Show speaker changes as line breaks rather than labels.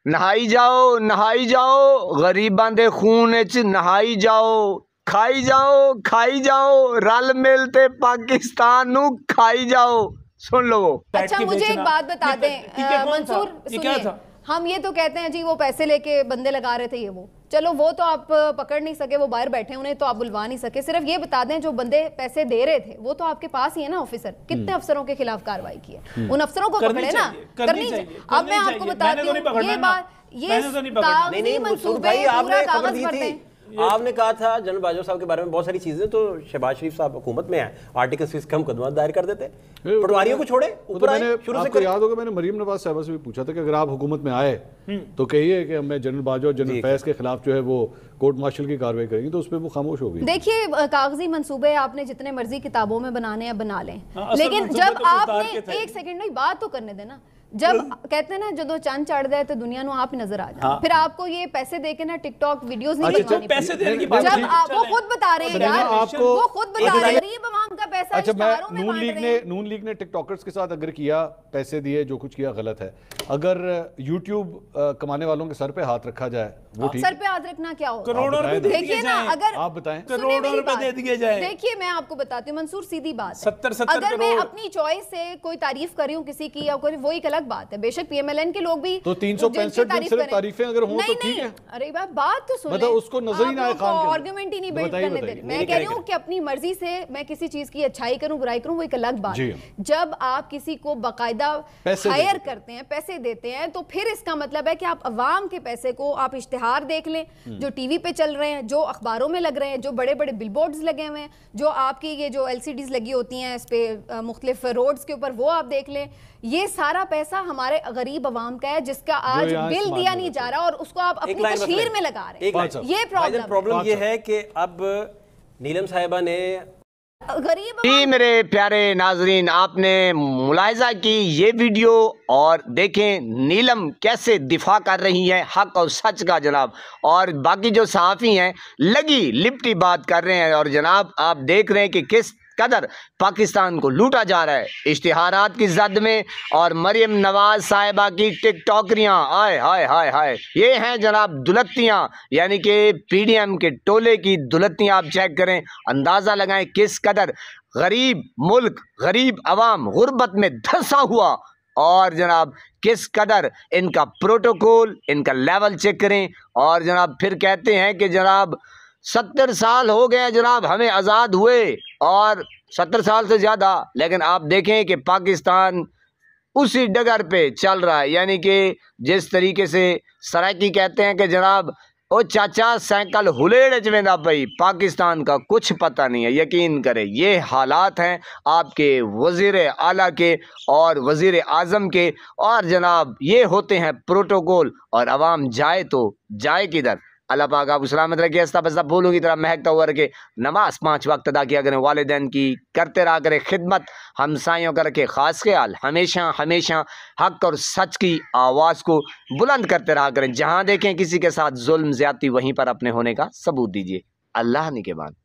नहाई जाओ गरीबां दे खून च नहाई जाओ, खाई जाओ रल मिल ते पाकिस्तान नू खाई जाओ। सुन लो।
अच्छा मुझे एक बात बता दें मंसूर, सुनिए, हम ये तो कहते हैं जी वो पैसे लेके बंदे लगा रहे थे, ये वो चलो वो तो आप पकड़ नहीं सके, वो बाहर बैठे, उन्हें तो आप बुलवा नहीं सके। सिर्फ ये बता दें जो बंदे पैसे दे रहे थे वो तो आपके पास ही है ना ऑफिसर, कितने अफसरों के खिलाफ कार्रवाई की है, उन अफसरों को पकड़े ना, करनी चाहिए। अब मैं आपको बताती हूँ ये बात, ये कागजी मंसूबे पूरा कागज भरते हैं।
आपने कहा था जनरल बाजवा साहब के बारे में बहुत सारी चीजें, तो शहबाज शरीफ साहब हुकूमत में है, आर्टिकल 6 का मुकदमा दायर कर देते, पटवारियों को छोड़े ऊपर आए। शुरू से याद होगा मैंने मरीम नवाज साहब से भी पूछा था कि अगर आप हुकूमत में आए तो कहिए कि हमें जनरल बाजवा और जनरल फैज के खिलाफ जो है वो कोर्ट मार्शल की कार्रवाई करेंगे, तो उस पर वो खामोश हो गई।
देखिए कागजी मंसूबे आपने जितने मर्जी किताबों में बनाने हैं बना लें, लेकिन जब आपने एक सेकंड नहीं बात तो करने देना, जब कहते हैं ना जो चंद चढ़ जाए तो दुनिया नु आप नजर आ जाए, फिर आपको ये पैसे देके ना टिकटॉक वीडियोस नहीं बनवानी, पैसे देने की बात जब आप वो खुद बता रहे हैं यार, वो खुद बता रहे हैं गरीब आवाम का पैसा।
अच्छा नून लीग ने टिकटॉकर्स के साथ अगर किया, पैसे दिए, जो कुछ किया गलत है, अगर यूट्यूब कमाने वालों के सर पे हाथ रखा जाए वो ठीक?
सर पे हाथ रखना क्या होगा?
करोड़ों रुपए
देखिए ना, अगर
आप बताएं
करोड़ों रुपए दे दिए जाए। देखिए मैं आपको बताती हूँ मंसूर, सीधी बात है, अगर मैं अपनी चॉइस से कोई तारीफ कर रही हूँ किसी की या कोई, वो एक अलग बात है, बेशक पीएमएलएन के लोग भी
तो 365 दिन सिर्फ तारीफें अगर हों तो ठीक है।
अरे बात तो सुन,
मतलब उसको नजर ही ना आए खान के,
आर्गुमेंट ही नहीं बिल्ड करने दे। मैं कह रही हूँ कि अपनी मर्जी से मैं किसी चीज की अच्छाई करूँ बुराई करूँ वो एक अलग बात है, जब आप किसी को बाकायदा हायर करते हैं, पैसे देते हैं, तो फिर इसका मतलब है कि आप अवाम के पैसे को, आप इश्तिहार देख लें जो टीवी पे चल रहे हैं, जो अखबारों में लग रहे हैं, जो बड़े बड़े बिलबोर्ड्स लगे हुए हैं, जो आपकी ये जो LCDs लगी होती हैं इस पे मुख्तलिफ रोड्स के ऊपर, वो आप देख लें, ये सारा पैसा हमारे गरीब अवाम का है जिसका आज बिल दिया नहीं जा रहा और उसको आप अपनी तशहीर में लगा रहे हैं। ये प्रॉब्लम
ये है कि अब नीलम साहिबा ने
जी मेरे प्यारे नाजरीन, आपने मुलाहिजा की ये वीडियो और देखें नीलम कैसे दिफा कर रही है हक और सच का जनाब, और बाकी जो सहाफ़ी हैं लगी लिपटी बात कर रहे हैं, और जनाब आप देख रहे हैं कि किस कदर पाकिस्तान को लूटा जा रहा है इश्तिहारात की जद में, और मरियम नवाज साहिबा की टिकटॉकरियाँ, आय हाय हाय हाय, ये हैं जनाब दुलत्तियाँ, यानी कि PDM के टोले की दुलत्तियाँ। आप चेक करें, अंदाज़ा लगाएं किस कदर गरीब मुल्क, गरीब अवाम गुर्बत में धंसा हुआ, और जनाब किस कदर इनका प्रोटोकॉल, इनका लेवल चेक करें। और जनाब फिर कहते हैं कि जनाब 70 साल हो गए जनाब हमें आज़ाद हुए, और 70 साल से ज़्यादा, लेकिन आप देखें कि पाकिस्तान उसी डगर पे चल रहा है, यानी कि जिस तरीके से सराकी कहते हैं कि जनाब ओ चाचा साइकिल हुलेड़ चवेंदा पई, पाकिस्तान का कुछ पता नहीं है। यकीन करें ये हालात हैं आपके वज़ीर आला के और वज़ीर आज़म के, और जनाब ये होते हैं प्रोटोकॉल, और आवाम जाए तो जाए किधर। अल्लाह पाक आप सलामत रखे, हंसता बसता फूलों की तरह महकता हुआ रखे, नमाज 5 वक्त अदा किया करें, वालिदैन की करते रहा करें खिदमत, हमसायों का रखे खास ख्याल, हमेशा हमेशा हक और सच की आवाज़ को बुलंद करते रहा करें। जहाँ देखें किसी के साथ जुल्म ज़्यादती, वहीं पर अपने होने का सबूत दीजिए। अल्लाह निगहबान।